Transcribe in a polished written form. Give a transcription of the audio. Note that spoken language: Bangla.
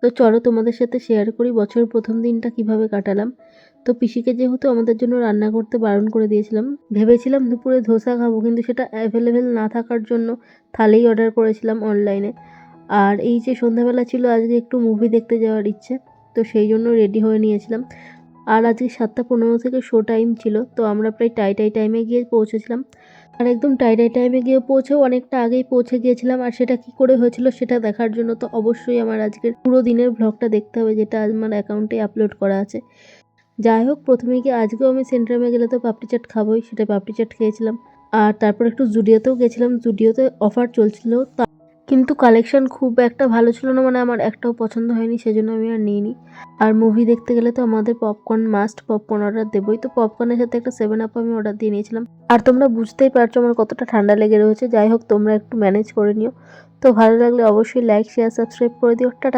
তো চলো তোমাদের সাথে শেয়ার করি বছরের প্রথম দিনটা কিভাবে কাটালাম। তো পিসিকে যেহেতু আমাদের জন্য রান্না করতে বারণ করে দিয়েছিলাম, ভেবেছিলাম দুপুরে ধোসা খাবো, কিন্তু সেটা অ্যাভেলেবেল না থাকার জন্য থালি অর্ডার করেছিলাম অনলাইনে। আর এই যে সন্ধ্যাবেলা ছিল, আজকে একটু মুভি দেখতে যাওয়ার ইচ্ছে, তো সেই জন্য রেডি হয়ে নিয়েছিলাম। আর আজকে 7:15 থেকে শো টাইম ছিল, তো আমরা প্রায় টাইমে গিয়ে পৌঁছেছিলাম। আর একদম টাইমে গিয়ে পৌঁছেও অনেকটা আগেই পৌঁছে গিয়েছিলাম। আর সেটা কি করে হয়েছিল সেটা দেখার জন্য তো অবশ্যই আমার আজকের পুরো দিনের ভ্লগটা দেখতে হবে, যেটা আমার অ্যাকাউন্টে আপলোড করা আছে। যাই হোক, প্রথমে গিয়ে আজকেও আমি সেন্ট্রামে গেলে তো পাপড়ি চাট খাবোই, সেটা পাপড়ি চাট খেয়েছিলাম। আর তারপর একটু জুডিওতেও গেছিলাম, জুডিওতে অফার চলছিল, কিন্তু কালেকশন খুব একটা ভালো ছিল না, মানে আমার একটাও পছন্দ হয়নি, সেজন্য আমি আর নিইনি। আর মুভি দেখতে গেলে তো আমাদের পপকর্ন মাস্ট, পপকর্ন অর্ডার দেবই, তো পপকর্নের সাথে একটা 7 আপ আমি অর্ডার দিয়ে নিয়েছিলাম। আর তোমরা বুঝতেই পারছো আমার কতটা ঠান্ডা লেগে রয়েছে। যাই হোক, তোমরা একটু ম্যানেজ করে নিও। তো ভালো লাগলে অবশ্যই লাইক, শেয়ার, সাবস্ক্রাইব করে দিও। টাটা।